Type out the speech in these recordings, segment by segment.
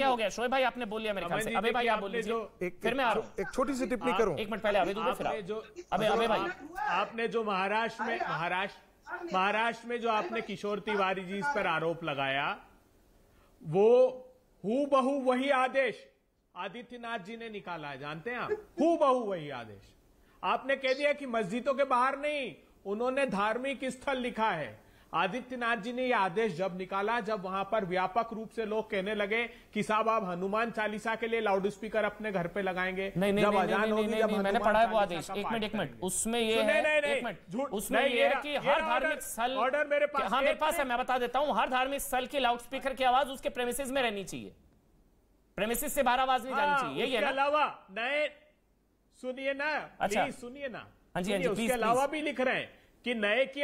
क्या हो गया शोएब भाई, आपने बोल लिया मेरे ख्याल से। अबे भाई आप बोल लीजिए, फिर मैं आ रहा हूँ। एक छोटी सी टिप्पणी करूं, एक मिनट पहले अबे दूबे, फिर अबे भाई आपने जो महाराष्ट्र में जो आपने किशोर तिवारी जी इस पर आरोप लगाया, वो हूबहू वही आदेश आदित्यनाथ जी ने निकाला है, जानते हैं आप? हूबहू वही आदेश आपने कह दिया कि मस्जिदों के बाहर नहीं, उन्होंने धार्मिक स्थल लिखा है। आदित्यनाथ जी ने यह आदेश जब निकाला, जब वहां पर व्यापक रूप से लोग कहने लगे कि साहब आप हनुमान चालीसा के लिए लाउड स्पीकर अपने घर पे लगाएंगे। जब अजान होगी, जब मैंने पढ़ा है वो आदेश, एक मिनट उसमें ये है, उसमें ये है कि हर धार्मिक स्थल, ऑर्डर मेरे पास, हाँ मेरे पास है, मैं बता देता हूं, हर धार्मिक स्थल की लाउड स्पीकर की आवाज उसके प्रेमिसेस में रहनी चाहिए, प्रेमिसेस से बाहर आवाज नहीं जानी चाहिए, यही है ना? अलावा नए सुनिए ना, अच्छा सुनिए ना, हाँ जी, उसके अलावा भी लिख रहे हैं कि नए की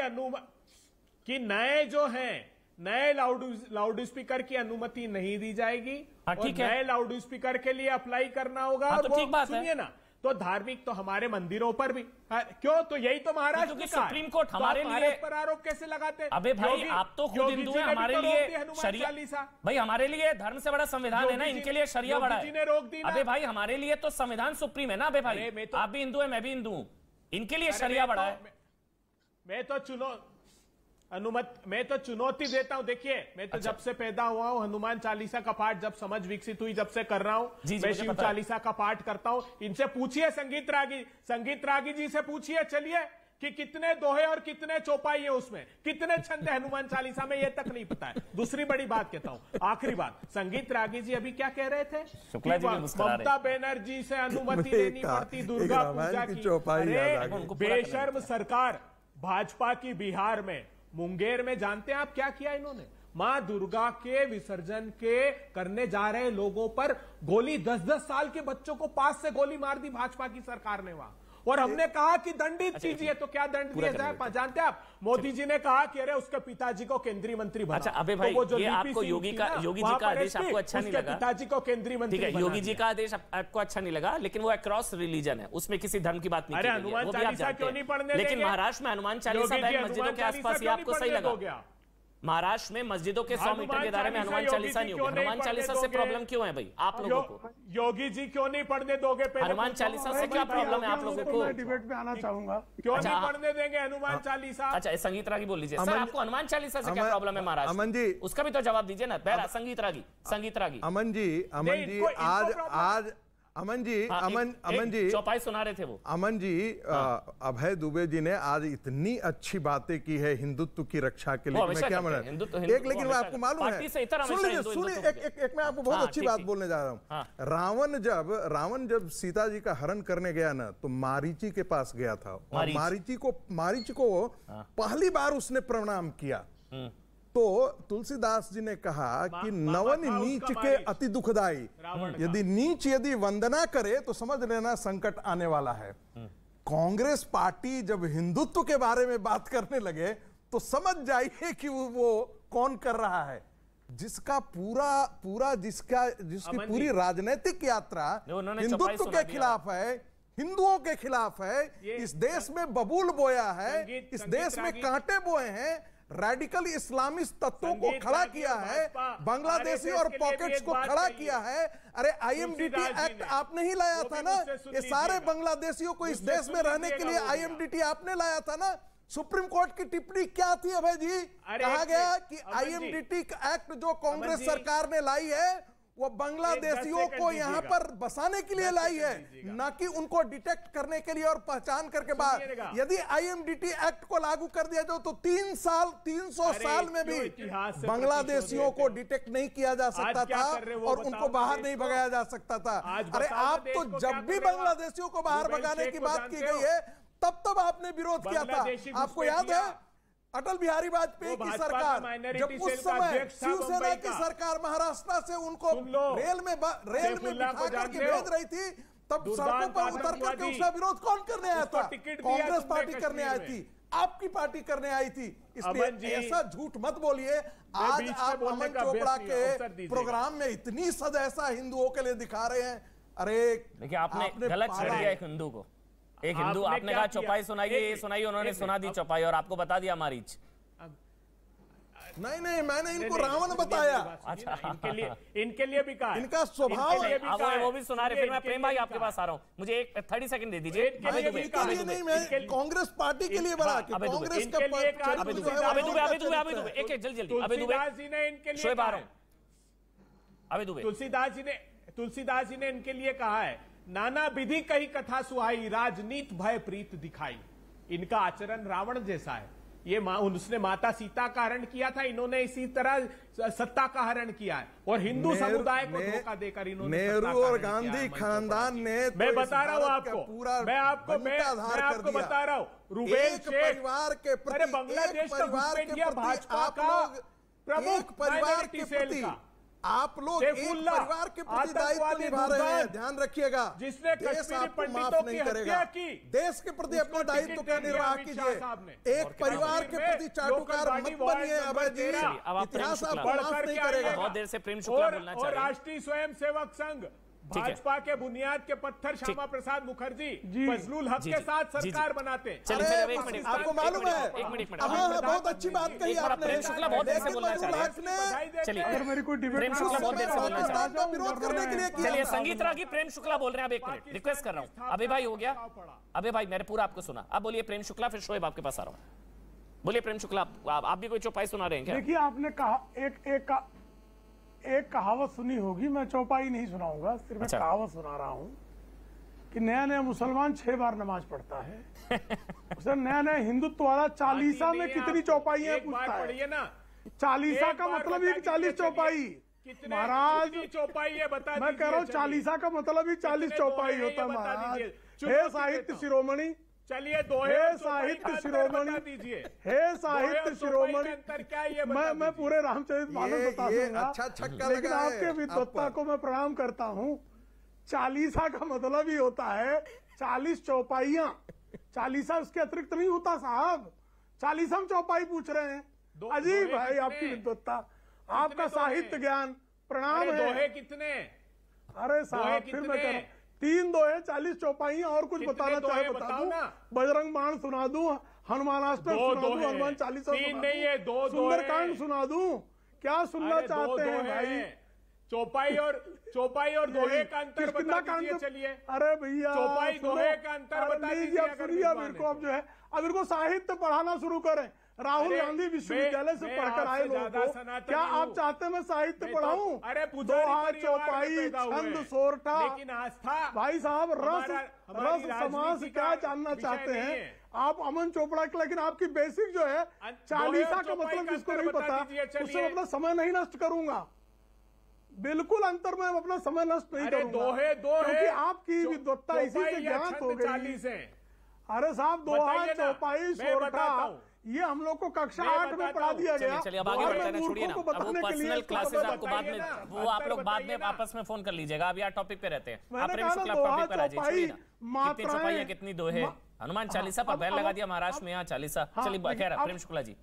कि नए जो हैं, नए लाउड स्पीकर की अनुमति नहीं दी जाएगी, और नए लाउड स्पीकर के लिए अप्लाई करना होगा। हाँ, और तो ठीक बात सुनिए ना, तो धार्मिक तो हमारे मंदिरों पर भी क्यों, तो यही तो महाराष्ट्र की सुप्रीम कोर्ट हमारे लिए पर आरोप कैसे लगाते? अबे भाई आप तो खुद हिंदू हैं, हमारे लिए शरिया भाई, हमारे लिए धर्म से बड़ा संविधान है ना, इनके लिए शरिया बड़ा है। अबे भाई हमारे लिए तो संविधान सुप्रीम है ना। अबे भाई आप भी हिंदू है, मैं भी हिंदू हूं, इनके लिए शरिया बड़ा है। मैं तो चुनौती देता हूं। देखिए मैं तो जब से पैदा हुआ हूं हनुमान चालीसा का पाठ जब समझ विकसित हुई, जब से कर रहा हूं। मैं शिव चालीसा का पाठ करता हूं। इनसे पूछिए, संगीत रागी जी से पूछिए, चलिए, कि कितने दोहे और कितने चौपाई है उसमें, कितने छंद है हनुमान चालीसा में, ये तक नहीं पता है। दूसरी बड़ी बात कहता हूं, आखिरी बात, संगीत रागी जी अभी क्या कह रहे थे? ममता बनर्जी से अनुमति लेनी पड़ती दुर्गा पूजा की। बेशर्म सरकार भाजपा की बिहार में मुंगेर में जानते हैं आप क्या किया इन्होंने? मां दुर्गा के विसर्जन के करने जा रहे लोगों पर गोली, 10-10 साल के बच्चों को पास से गोली मार दी भाजपा की सरकार ने वहां। और हमने कहा कि दंडित कीजिए, तो क्या दंड दिया जाए? जानते हैं आप, मोदी जी ने कहा कि अरे उसके पिताजी को केंद्रीय मंत्री बना। अच्छा अबे भाई, ये आपको योगी जी का आदेश आपको अच्छा नहीं लगा? पिताजी को केंद्रीय मंत्री, ठीक है, योगी जी का आदेश आपको अच्छा नहीं लगा, लेकिन वो अक्रॉस रिलीजन है, उसमें किसी धर्म की बात नहीं। अरे हनुमान चालीसा क्यों नहीं पढ़ने? लेकिन महाराष्ट्र में हनुमान चालीसा मस्जिदों के आसपास, आपको सही लगा? महाराष्ट्र में मस्जिदों के 100 मीटर के दायरे में हनुमान चालीसा नहीं होगी। हनुमान चालीसा से प्रॉब्लम क्यों है भाई आप लोगों को? योगी जी क्यों नहीं पढ़ने दोगे? हनुमान चालीसा से क्या प्रॉब्लम है आप लोगों को? मैं डिबेट में आना चाहूंगा। क्यों नहीं पढ़ने देंगे हनुमान चालीसा? अच्छा संगीत रागी बोल लीजिए सर, आपको हनुमान चालीसा से क्या प्रॉब्लम है महाराष्ट्र? अमन जी उसका भी तो जवाब दीजिए ना। पहला संगीत रागी अमन जी आज अमन जी चौपाई सुना रहे थे वो। अमन जी अभय दुबे जी ने आज इतनी अच्छी बातें की है हिंदुत्व की रक्षा के लिए, मैं क्या माना एक, लेकिन वो आपको मालूम है, सुनिए एक मैं आपको बहुत अच्छी बात बोलने जा रहा हूँ। रावण जब सीता जी का हरण करने गया ना, तो मारीची के पास गया था, और मारीची को पहली बार उसने प्रणाम किया। तो तुलसीदास जी ने कहा कि नवन नीच के अति दुखदाई, यदि वंदना करे तो समझ लेना संकट आने वाला है। कांग्रेस पार्टी जब हिंदुत्व के बारे में बात करने लगे तो समझ जाइए कि वो कौन कर रहा है, जिसकी पूरी राजनीतिक यात्रा हिंदुत्व के खिलाफ है, हिंदुओं के खिलाफ है। इस देश में बबूल बोया है, इस देश में कांटे बोए हैं, रेडिकल इस्लामिस्ट तत्वों को खड़ा किया है, बांग्लादेशी और पॉकेट्स को खड़ा किया है। अरे आईएमडीटी एक्ट आपने ही लाया था ना, ये सारे बांग्लादेशियों को इस देश में रहने के लिए आईएमडीटी आपने लाया था ना। सुप्रीम कोर्ट की टिप्पणी क्या थी अभय जी? कहा गया कि आईएमडीटी एक्ट जो कांग्रेस सरकार ने लाई है वो बांग्लादेशियों को यहां पर बसाने के लिए लाई है, ना कि उनको डिटेक्ट करने के लिए और पहचान करके बाद। यदि आईएमडीटी एक्ट को लागू कर दिया जाए तो 300 साल में भी बांग्लादेशियों को डिटेक्ट नहीं किया जा सकता था और उनको बाहर नहीं भगाया जा सकता था। अरे आप तो जब भी बांग्लादेशियों को बाहर भगाने की बात की गई है तब आपने विरोध किया था। आपको याद है अटल बिहारी वाजपेयी की सरकार, जब उस समय शिवसेना की सरकार महाराष्ट्र से उनको रेल में बिठा करके भेज रही थी, तब सड़कों पर उतर करके उसका विरोध कौन करने आया था? कांग्रेस पार्टी करने आई थी, आपकी पार्टी करने आई थी। इसलिए ऐसा झूठ मत बोलिए। आज आप अमन चोपड़ा के प्रोग्राम में इतनी सदैसा हिंदुओं के लिए दिखा रहे हैं। अरे देखिए आपने गलत छेड़ दिया एक हिंदू को। एक हिंदू आपने कहा चौपाई सुनाइए, ये सुनाई, उन्होंने सुना दी चौपाई और आपको बता दिया मारीच। नहीं, मैंने इनको रावण बताया। अच्छा, इनके लिए भी कहा, इनका स्वभाव वो भी सुना रहे। फिर मैं प्रेम भाई आपके पास आ रहा हूँ, मुझे एक 30 सेकंड दे दीजिए। नहीं, मैं कांग्रेस पार्टी के लिए बड़ा, कांग्रेस का अबे दुबे एक जल्दी अबे दुबे शोएब आ रहा हूं। अबे दुबे तुलसीदास जी ने इनके लिए कहा है, नाना विधि कही कथा सुहाई, राजनीत भय प्रीत दिखाई। इनका आचरण रावण जैसा है। ये उसने माता सीता का हरण किया था, इन्होंने इसी तरह सत्ता का हरण किया है और हिंदू समुदाय को धोखा देकर इन्होंने नेहरू और गांधी खानदान ने, मैं बता रहा हूं आपको, मैं आपको बता रहा हूं, रूबेल परिवार के प्रति, बांग्लादेश का भाजपा का प्रमुख परिवार के प्रति आप लोग एक परिवार के प्रति दायित्व निभा रहे हैं, ध्यान रखिएगा। जिसने देश आपको माफ नहीं करेगा। देश के प्रति अपना दायित्व का निर्वाह कीजिए। एक परिवार के प्रति चाटुकार मत बनिए अभय जी, इतिहास आपको माफ नहीं करेगा। बहुत देर से प्रेम शुक्ला बोलना चाह रहे हैं। राष्ट्रीय स्वयंसेवक संघ भाजपा के बुनियाद के पत्थर श्यामा प्रसाद मुखर्जी फजलुल हक के साथ सरकार बनाते हैं। आपको मालूम है, एक मिनट बहुत अच्छी बात कही आपने। प्रेम शुक्ला बहुत देर से बोलना चाह रहे हैं। चलिए प्रेम शुक्ला बहुत देर से बोलना चाह रहे हैं, विरोध करने के लिए। चलिए संगीत रागी प्रेम शुक्ला बोल रहे हैं। अब एक मिनट रिक्वेस्ट कर रहा हूँ। अबे भाई हो गया, अबे भाई मैंने पूरा आपको सुना। अब बोलिए प्रेम शुक्ला, फिर शोएब आपके पास आ रहा हूँ। बोलिए प्रेम शुक्ला, आप भी कोई चौपाई सुना रहे हैं क्या? देखिए आपने कहा एक कहावत सुनी होगी, मैं चौपाई नहीं सुनाऊंगा, सिर्फ एक कहावत सुना रहा हूं कि नया नया मुसलमान 6 बार नमाज पढ़ता है। उसे नया नया हिंदुत्व वाला चालीसा में कितनी चौपाइयां पूछता है। चालीसा का मतलब ही 40 चौपाई। महाराज चौपाई है बता, मैं कह रहा हूँ चालीसा का मतलब ही 40 चौपाई होता है महाराज। हे साहित्य शिरोमणि, चलिए दोहे साहित्य शिरोमणि दीजिए, हे साहित्य शिरोमणि। मैं पूरे रामचरितमानस बता दूंगा, लेकिन आपके विद्वत्ता को मैं प्रणाम करता हूँ। चालीसा का मतलब ही होता है 40 चौपाइयां। चालीसा उसके अतिरिक्त नहीं होता साहब। चालीसा हम चौपाई पूछ रहे हैं। अजीब भाई आपकी विद्वत्ता, आपका साहित्य ज्ञान, प्रणाम है। दोहे कितने? अरे साहब फिर मैं कह रहा हूँ 3 दोहे 40 चौपाइयां, और कुछ बताना चाहे बता दूं। बजरंग बाण सुना दूं, हनुमानाष्टक सुना दूं, हनुमान चालीसा सुना दूं, सुंदरकांड सुना दूं, क्या सुनना चाहते हैं भाई? चौपाई और दोहे का अंतर बता दीजिए। चलिए अरे भैया चौपाई दोहे का अंतर बता दीजिए। अब जो है अब इनको साहित्य पढ़ाना शुरू करें। राहुल गांधी विश्वविद्यालय से पढ़कर आए लोगों को क्या आप चाहते मैं साहित्य पढ़ाऊं? अरे दोहा, चौपाई, छंद, सोरठा, लेकिन आस्था भाई साहब रस समास क्या जानना चाहते हैं आप? अमन चोपड़ा के, लेकिन आपकी बेसिक जो है चालीसा का मतलब जिसको नहीं पता उससे अपना समय नहीं नष्ट करूंगा। बिल्कुल अंतर में अपना समय नष्ट नहीं करूंगा, क्योंकि आपकी विद्वत्ता इसी से ज्ञात हो गई। अरे साहब दोहा, चौपाई, सोरठा ये हम लोग को कक्षा 8 में पढ़ा दिया गया। चलिए अब आगे बढ़ते हैं, छोड़िए ना। अब वो पर्सनल क्लासेस आपको बाद में, वो आप लोग बाद में आपस में फोन कर लीजिएगा। अभी यार टॉपिक पे रहते हैं। आप प्रेम शुक्ला टॉपिक पर आ जाइए, छोड़िए ना। कितनी चौपाइयां, कितनी दोहे, हनुमान चालीसा पर बैन लगा दिया महाराष्ट्र में, यहाँ चालीसा। चलिए खैर प्रेम शुक्ला जी।